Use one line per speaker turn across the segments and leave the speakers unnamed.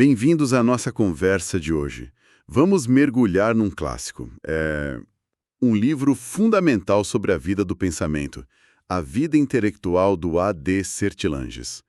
Bem-vindos à nossa conversa de hoje. Vamos mergulhar num clássico. Um livro fundamental sobre a vida do pensamento, A Vida Intelectual do A.D. Sertilanges.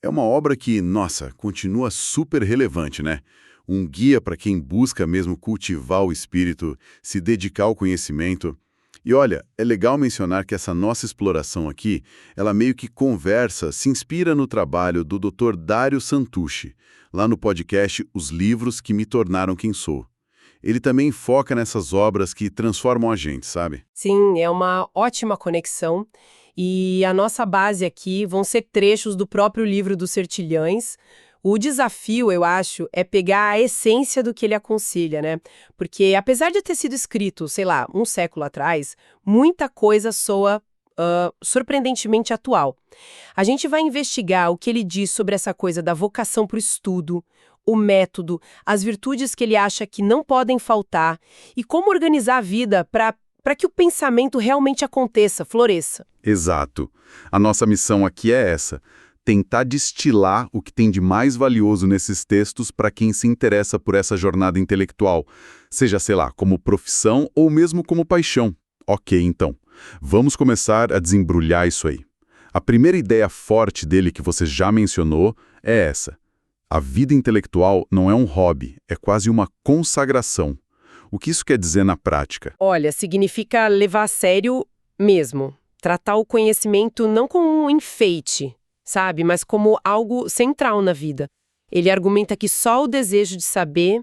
É uma obra que, nossa, continua super relevante, né? Um guia para quem busca mesmo cultivar o espírito, se dedicar ao conhecimento. E olha, é legal mencionar que essa nossa exploração aqui, ela meio que conversa, se inspira no trabalho do Dr. Dario Santucci, lá no podcast Os Livros que Me Tornaram Quem Sou. Ele também foca nessas obras que transformam a gente, sabe?
Sim, é uma ótima conexão. E a nossa base aqui vão ser trechos do próprio livro do Sertilhães. O desafio, eu acho, é pegar a essência do que ele aconselha, né? Porque apesar de ter sido escrito, sei lá, um século atrás, muita coisa soa surpreendentemente atual. A gente vai investigar o que ele diz sobre essa coisa da vocação para o estudo, o método, as virtudes que ele acha que não podem faltar e como organizar a vida para que o pensamento realmente aconteça, floresça.
Exato. A nossa missão aqui é essa: tentar destilar o que tem de mais valioso nesses textos para quem se interessa por essa jornada intelectual, seja, sei lá, como profissão ou mesmo como paixão. Ok, então, vamos começar a desembrulhar isso aí. A primeira ideia forte dele que você já mencionou é essa: a vida intelectual não é um hobby, é quase uma consagração. O que isso quer dizer na prática?
Olha, significa levar a sério mesmo. Tratar o conhecimento não como um enfeite, sabe? Mas como algo central na vida. Ele argumenta que só o desejo de saber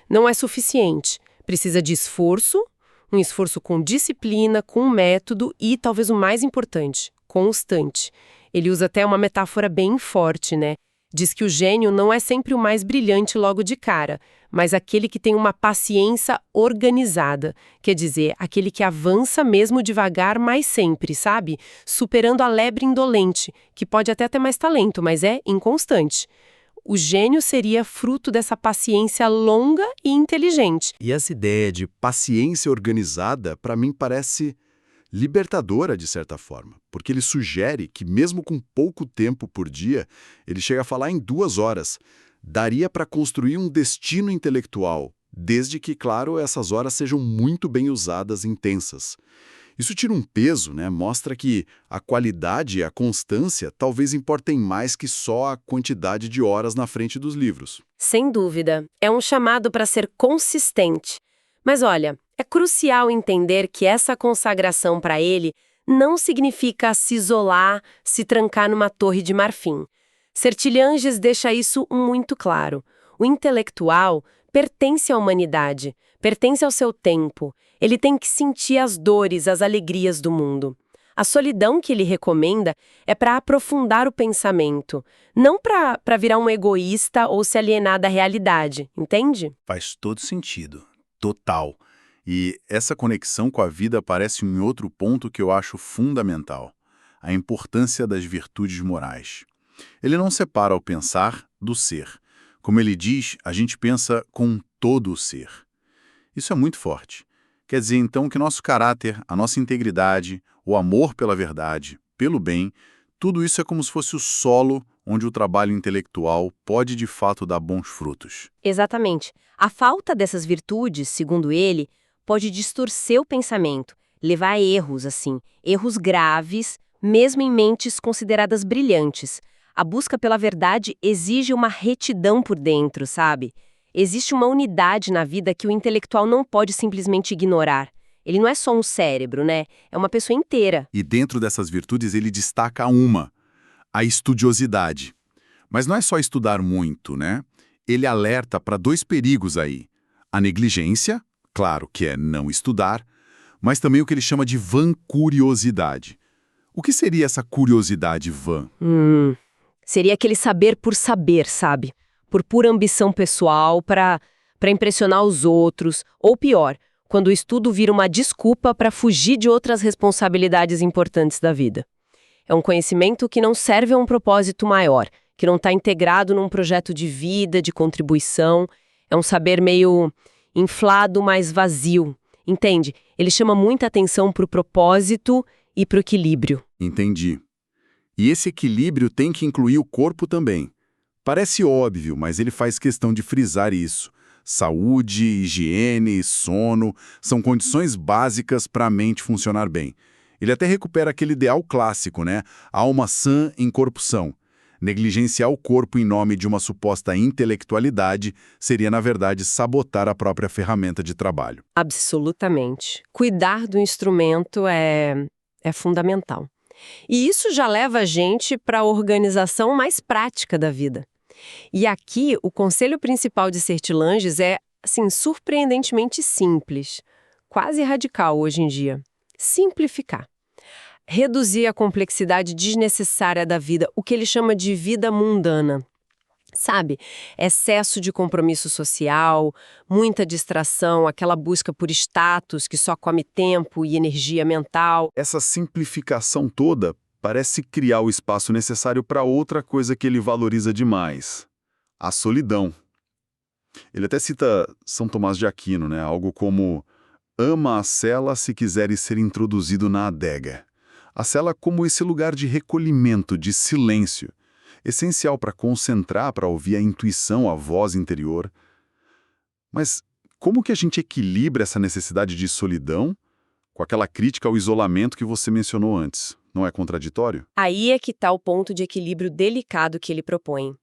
não é suficiente. Precisa de esforço, um esforço com disciplina, com método e, talvez o mais importante, constante. Ele usa até uma metáfora bem forte, né? Diz que o gênio não é sempre o mais brilhante logo de cara, mas aquele que tem uma paciência organizada. Quer dizer, aquele que avança mesmo devagar, mas sempre, sabe? Superando a lebre indolente, que pode até ter mais talento, mas é inconstante. O gênio seria fruto dessa paciência longa e inteligente.
E essa ideia de paciência organizada, para mim, parece libertadora, de certa forma, porque ele sugere que, mesmo com pouco tempo por dia, ele chega a falar em 2 horas, daria para construir um destino intelectual, desde que, claro, essas horas sejam muito bem usadas e intensas. Isso tira um peso, né? Mostra que a qualidade e a constância talvez importem mais que só a quantidade de horas na frente dos livros.
Sem dúvida, é um chamado para ser consistente. Mas olha, é crucial entender que essa consagração para ele não significa se isolar, se trancar numa torre de marfim. Sertilhanges deixa isso muito claro. O intelectual pertence à humanidade, pertence ao seu tempo. Ele tem que sentir as dores, as alegrias do mundo. A solidão que ele recomenda é para aprofundar o pensamento, não para virar um egoísta ou se alienar da realidade, entende?
Faz todo sentido. Total. E essa conexão com a vida aparece em outro ponto que eu acho fundamental: a importância das virtudes morais. Ele não separa o pensar do ser. Como ele diz, a gente pensa com todo o ser. Isso é muito forte. Quer dizer, então, que nosso caráter, a nossa integridade, o amor pela verdade, pelo bem, tudo isso é como se fosse o solo onde o trabalho intelectual pode de fato dar bons frutos.
Exatamente. A falta dessas virtudes, segundo ele, pode distorcer o pensamento, levar a erros, erros graves, mesmo em mentes consideradas brilhantes. A busca pela verdade exige uma retidão por dentro, sabe? Existe uma unidade na vida que o intelectual não pode simplesmente ignorar. Ele não é só um cérebro, né? É uma pessoa inteira.
E dentro dessas virtudes ele destaca uma: a estudiosidade. Mas não é só estudar muito, né? Ele alerta para 2 perigos aí: a negligência, claro que é não estudar, mas também o que ele chama de vancuriosidade. O que seria essa curiosidade vã?
Seria aquele saber por saber, sabe? Por pura ambição pessoal, para impressionar os outros, ou pior, quando o estudo vira uma desculpa para fugir de outras responsabilidades importantes da vida. É um conhecimento que não serve a um propósito maior, que não está integrado num projeto de vida, de contribuição. É um saber meio inflado, mas vazio. Entende? Ele chama muita atenção para o propósito e para o equilíbrio.
Entendi. E esse equilíbrio tem que incluir o corpo também.
Parece óbvio, mas ele faz questão de frisar isso. Saúde, higiene, sono são condições básicas para a mente funcionar bem. Ele até recupera aquele ideal clássico, né? Alma sã em corpo são. Negligenciar o corpo em nome de uma suposta intelectualidade seria, na verdade, sabotar a própria ferramenta de trabalho.
Absolutamente. Cuidar do instrumento é fundamental. E isso já leva a gente para a organização mais prática da vida. E aqui, o conselho principal de Sertilanges é, assim, surpreendentemente simples, quase radical hoje em dia. Simplificar. Reduzir a complexidade desnecessária da vida, o que ele chama de vida mundana. Sabe, excesso de compromisso social, muita distração, aquela busca por status que só come tempo e energia mental.
Essa simplificação toda parece criar o espaço necessário para outra coisa que ele valoriza demais: a solidão. Ele até cita São Tomás de Aquino, né? Algo como: ama a cela se quiseres ser introduzido na adega. A cela como esse lugar de recolhimento, de silêncio, essencial para concentrar, para ouvir a intuição, a voz interior. Mas como que a gente equilibra essa necessidade de solidão com aquela crítica ao isolamento que você mencionou antes? Não é contraditório?
Aí é que está o ponto de equilíbrio delicado que ele propõe.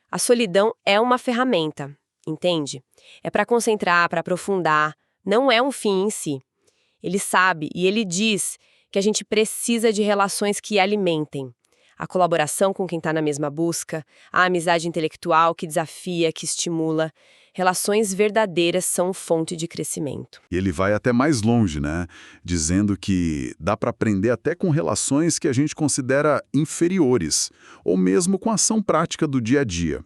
A solidão é uma ferramenta, entende? É para concentrar, para aprofundar, não é um fim em si. Ele sabe e ele diz que a gente precisa de relações que alimentem. A colaboração com quem está na mesma busca, a amizade intelectual que desafia, que estimula. Relações verdadeiras são fonte de crescimento.
E ele vai até mais longe, né? Dizendo que dá para aprender até com relações que a gente considera inferiores, ou mesmo com a ação prática do dia a dia.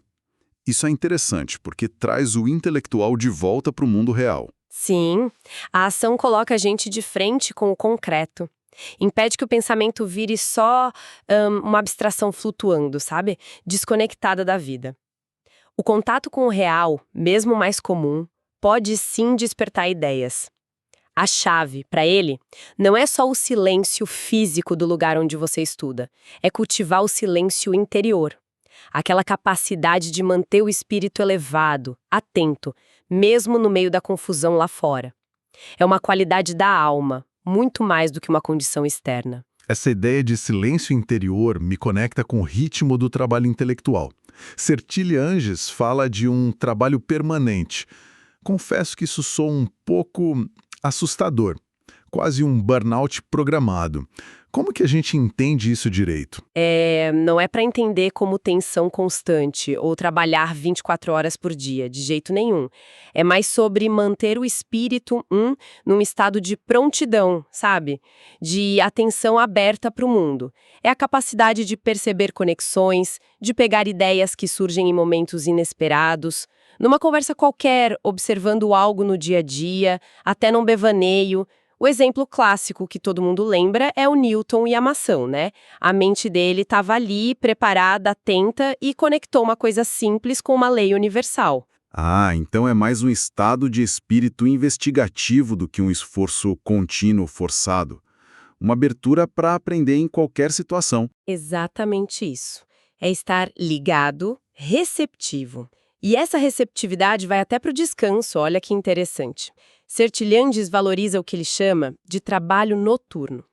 Isso é interessante, porque traz o intelectual de volta para o mundo real.
Sim, a ação coloca a gente de frente com o concreto. Impede que o pensamento vire só uma abstração flutuando, sabe? Desconectada da vida. O contato com o real, mesmo mais comum, pode sim despertar ideias. A chave, para ele, não é só o silêncio físico do lugar onde você estuda, é cultivar o silêncio interior. Aquela capacidade de manter o espírito elevado, atento, mesmo no meio da confusão lá fora. É uma qualidade da alma, muito mais do que uma condição externa.
Essa ideia de silêncio interior me conecta com o ritmo do trabalho intelectual. Sertilanges fala de um trabalho permanente. Confesso que isso soa um pouco assustador, quase um burnout programado. Como que a gente entende isso direito?
Não é para entender como tensão constante ou trabalhar 24 horas por dia, de jeito nenhum. É mais sobre manter o espírito num estado de prontidão, sabe? De atenção aberta para o mundo. É a capacidade de perceber conexões, de pegar ideias que surgem em momentos inesperados, numa conversa qualquer, observando algo no dia a dia, até num devaneio. O exemplo clássico que todo mundo lembra é o Newton e a maçã, né? A mente dele estava ali, preparada, atenta e conectou uma coisa simples com uma lei universal.
Ah, então é mais um estado de espírito investigativo do que um esforço contínuo forçado. Uma abertura para aprender em qualquer situação.
Exatamente isso. É estar ligado, receptivo. E essa receptividade vai até para o descanso, olha que interessante. Sertilanges valoriza o que ele chama de trabalho noturno.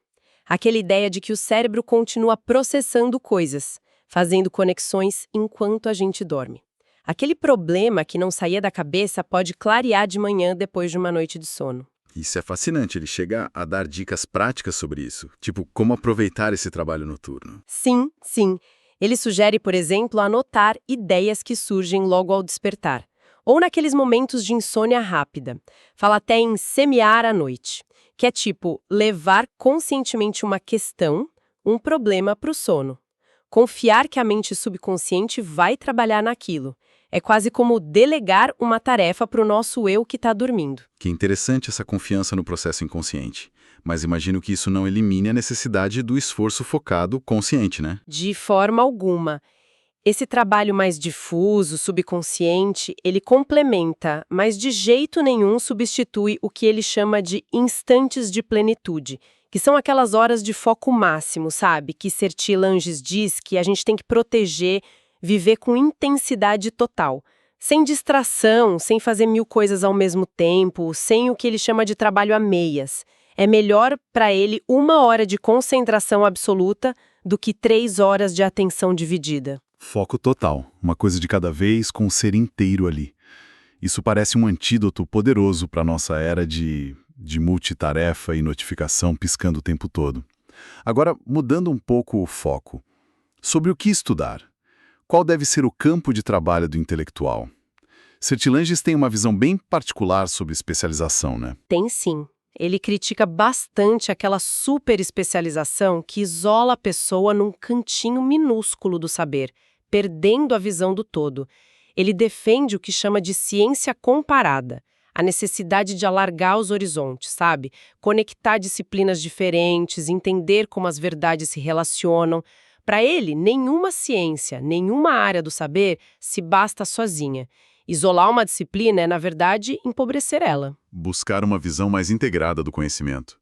Aquela ideia de que o cérebro continua processando coisas, fazendo conexões enquanto a gente dorme. Aquele problema que não saía da cabeça pode clarear de manhã depois de uma noite de sono.
Isso é fascinante, ele chega a dar dicas práticas sobre isso, tipo como aproveitar esse trabalho noturno.
Sim, sim. Ele sugere, por exemplo, anotar ideias que surgem logo ao despertar, ou naqueles momentos de insônia rápida. Fala até em semear à noite, que é tipo levar conscientemente uma questão, um problema para o sono. Confiar que a mente subconsciente vai trabalhar naquilo. É quase como delegar uma tarefa para o nosso eu que está dormindo.
Que interessante essa confiança no processo inconsciente. Mas imagino que isso não elimine a necessidade do esforço focado consciente, né?
De forma alguma. Esse trabalho mais difuso, subconsciente, ele complementa, mas de jeito nenhum substitui o que ele chama de instantes de plenitude, que são aquelas horas de foco máximo, sabe? Que Sertilanges diz que a gente tem que proteger
Viver com intensidade total. Sem distração, sem fazer 1000 coisas ao mesmo tempo, sem o que ele chama de trabalho a meias. É melhor para ele 1 hora de concentração absoluta do que 3 horas de atenção dividida.
Foco total, uma coisa de cada vez com o ser inteiro ali. Isso parece um antídoto poderoso para a nossa era de multitarefa e notificação piscando o tempo todo. Agora, mudando um pouco o foco. Sobre o que estudar? Qual deve ser o campo de trabalho do intelectual? Sertilanges tem uma visão bem particular sobre especialização, né?
Tem sim. Ele critica bastante aquela super especialização que isola a pessoa num cantinho minúsculo do saber, perdendo a visão do todo. Ele defende o que chama de ciência comparada, a necessidade de alargar os horizontes, sabe? Conectar disciplinas diferentes, entender como as verdades se relacionam. Para ele, nenhuma ciência, nenhuma área do saber se basta sozinha. Isolar uma disciplina é, na verdade, empobrecer ela.
Buscar uma visão mais integrada do conhecimento.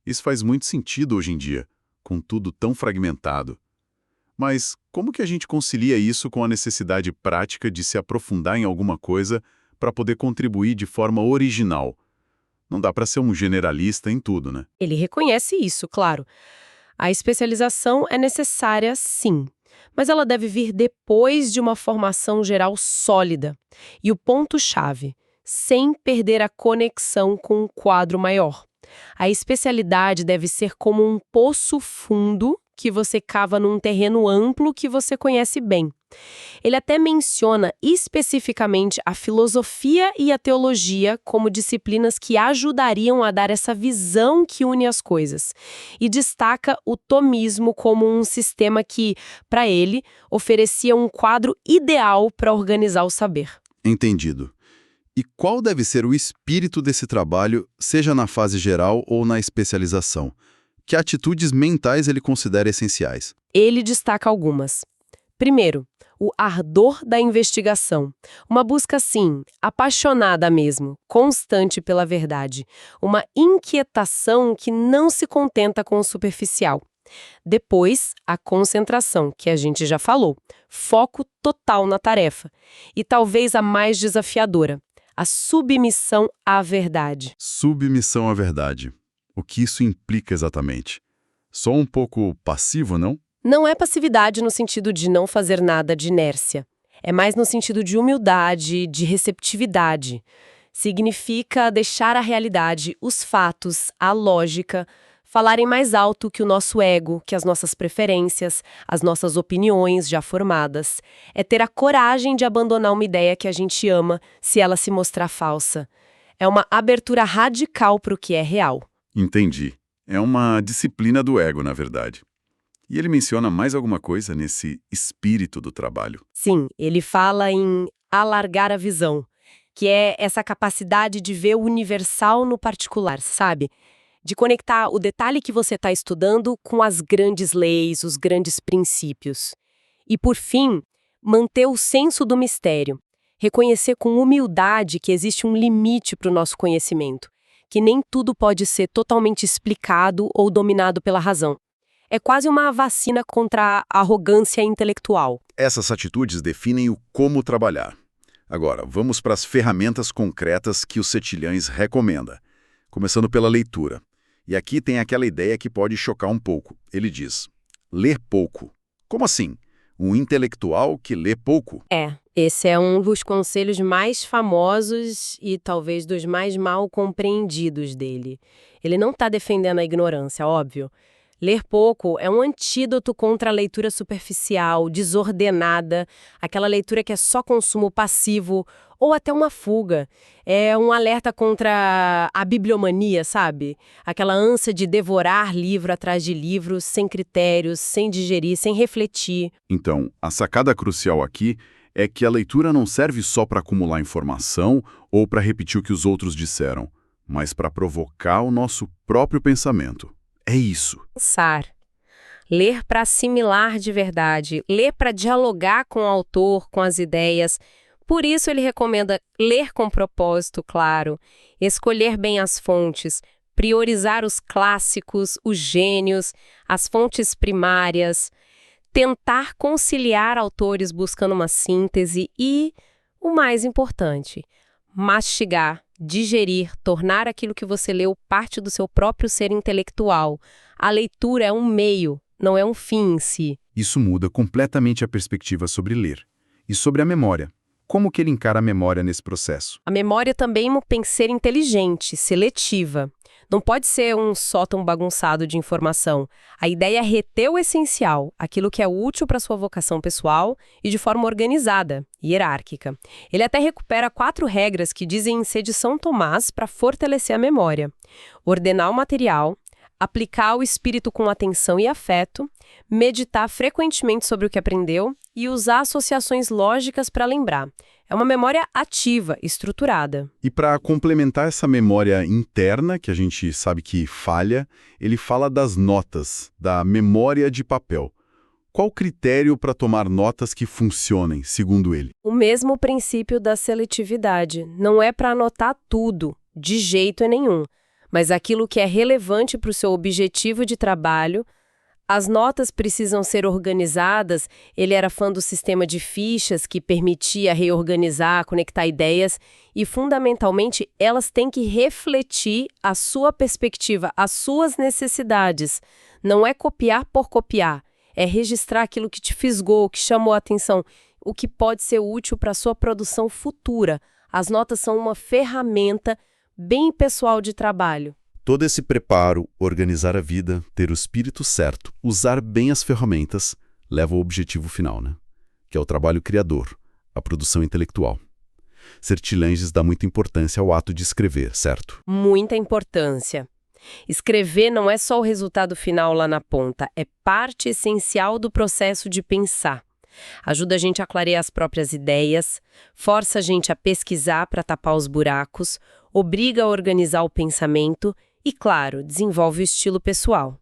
Isso faz muito sentido hoje em dia, com tudo tão fragmentado. Mas como que a gente concilia isso com a necessidade prática de se aprofundar em alguma coisa para poder contribuir de forma original? Não dá para ser um generalista em tudo, né?
Ele reconhece isso, claro. A especialização é necessária, sim, mas ela deve vir depois de uma formação geral sólida. E o ponto-chave, sem perder a conexão com um quadro maior. A especialidade deve ser como um poço fundo que você cava num terreno amplo que você conhece bem. Ele até menciona especificamente a filosofia e a teologia como disciplinas que ajudariam a dar essa visão que une as coisas. E destaca o tomismo como um sistema que, para ele, oferecia um quadro ideal para organizar o saber.
Entendido. E qual deve ser o espírito desse trabalho, seja na fase geral ou na especialização? Que atitudes mentais ele considera essenciais?
Ele destaca algumas. Primeiro, o ardor da investigação. Uma busca, assim, apaixonada mesmo, constante pela verdade. Uma inquietação que não se contenta com o superficial. Depois, a concentração, que a gente já falou. Foco total na tarefa. E talvez a mais desafiadora, a submissão à verdade.
Submissão à verdade. O que isso implica exatamente? Só um pouco passivo, não?
Não é passividade no sentido de não fazer nada de inércia. É mais no sentido de humildade, de receptividade. Significa deixar a realidade, os fatos, a lógica, falarem mais alto que o nosso ego, que as nossas preferências, as nossas opiniões já formadas. É ter a coragem de abandonar uma ideia que a gente ama se ela se mostrar falsa. É uma abertura radical para o que é real.
Entendi. É uma disciplina do ego, na verdade. E ele menciona mais alguma coisa nesse espírito do trabalho?
Sim, ele fala em alargar a visão, que é essa capacidade de ver o universal no particular, sabe? De conectar o detalhe que você está estudando com as grandes leis, os grandes princípios. E, por fim, manter o senso do mistério. Reconhecer com humildade que existe um limite para o nosso conhecimento, que nem tudo pode ser totalmente explicado ou dominado pela razão. É quase uma vacina contra a arrogância intelectual.
Essas atitudes definem o como trabalhar. Agora, vamos para as ferramentas concretas que o Sertilhães recomenda. Começando pela leitura. E aqui tem aquela ideia que pode chocar um pouco. Ele diz, ler pouco. Como assim? Um intelectual que lê pouco?
Esse é um dos conselhos mais famosos e talvez dos mais mal compreendidos dele. Ele não está defendendo a ignorância, óbvio. Ler pouco é um antídoto contra a leitura superficial, desordenada, aquela leitura que é só consumo passivo ou até uma fuga. É um alerta contra a bibliomania, sabe? Aquela ânsia de devorar livro atrás de livro, sem critérios, sem digerir, sem refletir.
Então, a sacada crucial aqui é que a leitura não serve só para acumular informação ou para repetir o que os outros disseram, mas para provocar o nosso próprio pensamento. É isso.
Pensar. Ler para assimilar de verdade, ler para dialogar com o autor, com as ideias. Por isso ele recomenda ler com propósito, claro, escolher bem as fontes, priorizar os clássicos, os gênios, as fontes primárias,
tentar conciliar autores buscando uma síntese e, o mais importante, mastigar, digerir, tornar aquilo que você leu parte do seu próprio ser intelectual. A leitura é um meio, não é um fim em si.
Isso muda completamente a perspectiva sobre ler. E sobre a memória. Como que ele encara a memória nesse processo?
A memória também tem que ser inteligente, seletiva. Não pode ser um sótão bagunçado de informação. A ideia é reter o essencial, aquilo que é útil para sua vocação pessoal e de forma organizada, hierárquica. Ele até recupera 4 regras que dizem em ser de São Tomás para fortalecer a memória. Ordenar o material, aplicar o espírito com atenção e afeto, meditar frequentemente sobre o que aprendeu e usar associações lógicas para lembrar. É uma memória ativa, estruturada.
E para complementar essa memória interna, que a gente sabe que falha, ele fala das notas, da memória de papel. Qual o critério para tomar notas que funcionem, segundo ele?
O mesmo princípio da seletividade. Não é para anotar tudo, de jeito nenhum. Mas aquilo que é relevante para o seu objetivo de trabalho. As notas precisam ser organizadas. Ele era fã do sistema de fichas que permitia reorganizar, conectar ideias e, fundamentalmente, elas têm que refletir a sua perspectiva, as suas necessidades. Não é copiar por copiar, é registrar aquilo que te fisgou, que chamou a atenção, o que pode ser útil para a sua produção futura. As notas são uma ferramenta bem pessoal de trabalho.
Todo esse preparo, organizar a vida, ter o espírito certo, usar bem as ferramentas, leva ao objetivo final, né? Que é o trabalho criador, a produção intelectual. Sertilanges dá muita importância ao ato de escrever, certo?
Muita importância. Escrever não é só o resultado final lá na ponta, é parte essencial do processo de pensar. Ajuda a gente a clarear as próprias ideias, força a gente a pesquisar para tapar os buracos, obriga a organizar o pensamento e, claro, desenvolve o estilo pessoal.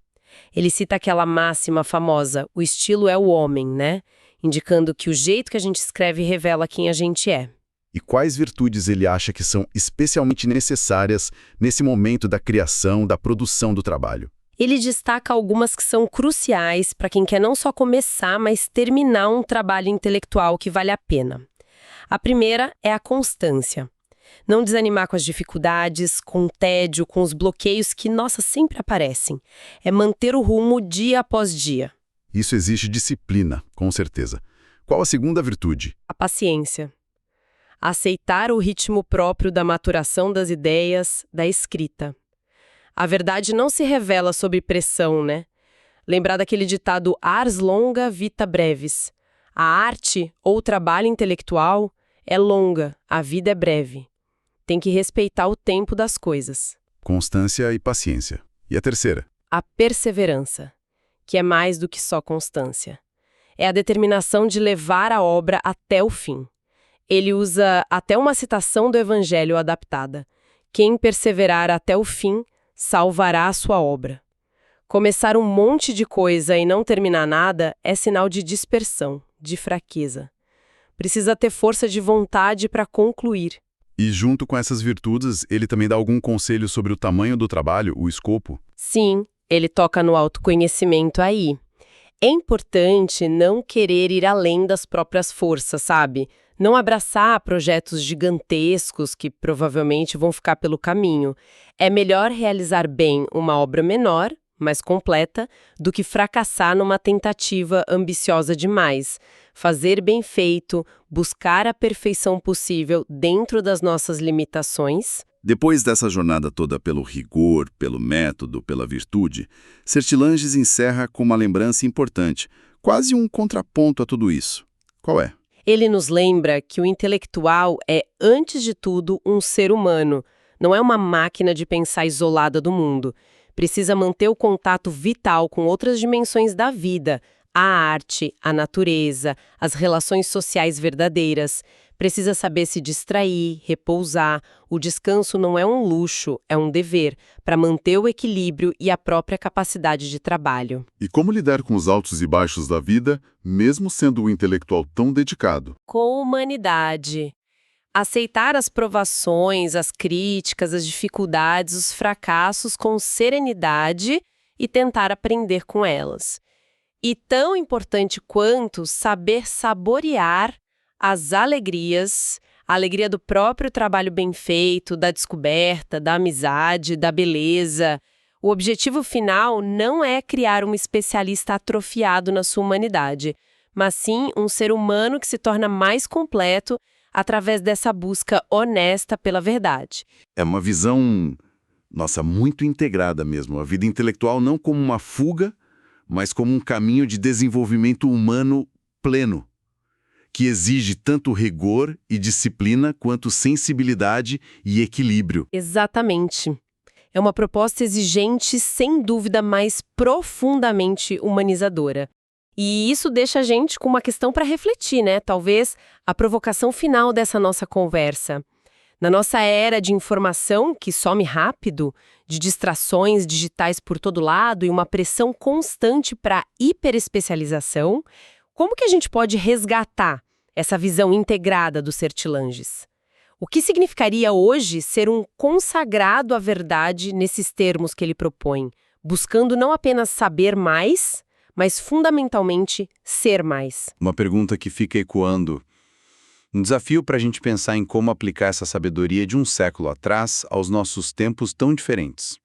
Ele cita aquela máxima famosa, o estilo é o homem, né? Indicando que o jeito que a gente escreve revela quem a gente é.
E quais virtudes ele acha que são especialmente necessárias nesse momento da criação, da produção do trabalho?
Ele destaca algumas que são cruciais para quem quer não só começar, mas terminar um trabalho intelectual que vale a pena. A primeira é a constância. Não desanimar com as dificuldades, com o tédio, com os bloqueios que, nossa, sempre aparecem. É manter o rumo dia após dia.
Isso exige disciplina, com certeza. Qual a segunda virtude?
A paciência. Aceitar o ritmo próprio da maturação das ideias, da escrita. A verdade não se revela sob pressão, né? Lembrar daquele ditado ars longa vita brevis. A arte ou o trabalho intelectual é longa, a vida é breve. Tem que respeitar o tempo das coisas.
Constância e paciência. E a terceira?
A perseverança, que é mais do que só constância. É a determinação de levar a obra até o fim. Ele usa até uma citação do Evangelho adaptada. Quem perseverar até o fim, salvará a sua obra. Começar um monte de coisa e não terminar nada é sinal de dispersão, de fraqueza. Precisa ter força de vontade para concluir.
E junto com essas virtudes, ele também dá algum conselho sobre o tamanho do trabalho, o escopo?
Sim, ele toca no autoconhecimento aí. É importante não querer ir além das próprias forças, sabe? Não abraçar projetos gigantescos que provavelmente vão ficar pelo caminho. É melhor realizar bem uma obra menor, mais completa, do que fracassar numa tentativa ambiciosa demais. Fazer bem feito, buscar a perfeição possível dentro das nossas limitações.
Depois dessa jornada toda pelo rigor, pelo método, pela virtude, Sertilanges encerra com uma lembrança importante, quase um contraponto a tudo isso. Qual é?
Ele nos lembra que o intelectual é, antes de tudo, um ser humano. Não é uma máquina de pensar isolada do mundo. Precisa manter o contato vital com outras dimensões da vida, a arte, a natureza, as relações sociais verdadeiras. Precisa saber se distrair, repousar. O descanso não é um luxo, é um dever, para manter o equilíbrio e a própria capacidade de trabalho.
E como lidar com os altos e baixos da vida, mesmo sendo um intelectual tão dedicado?
Com humanidade. Aceitar as provações, as críticas, as dificuldades, os fracassos com serenidade e tentar aprender com elas.
E tão importante quanto saber saborear as alegrias, a alegria do próprio trabalho bem feito, da descoberta, da amizade, da beleza. O objetivo final não é criar um especialista atrofiado na sua humanidade, mas sim um ser humano que se torna mais completo através dessa busca honesta pela verdade.
É uma visão, nossa, muito integrada mesmo. A vida intelectual não como uma fuga, mas como um caminho de desenvolvimento humano pleno, que exige tanto rigor e disciplina quanto sensibilidade e equilíbrio.
Exatamente. É uma proposta exigente, sem dúvida, mas profundamente humanizadora. E isso deixa a gente com uma questão para refletir, né? Talvez a provocação final dessa nossa conversa. Na nossa era de informação que some rápido, de distrações digitais por todo lado e uma pressão constante para hiperespecialização, como que a gente pode resgatar essa visão integrada dos Sertilanges? O que significaria hoje ser um consagrado à verdade nesses termos que ele propõe, buscando não apenas saber mais, mas fundamentalmente ser mais?
Uma pergunta que fica ecoando. Um desafio para a gente pensar em como aplicar essa sabedoria de um século atrás aos nossos tempos tão diferentes.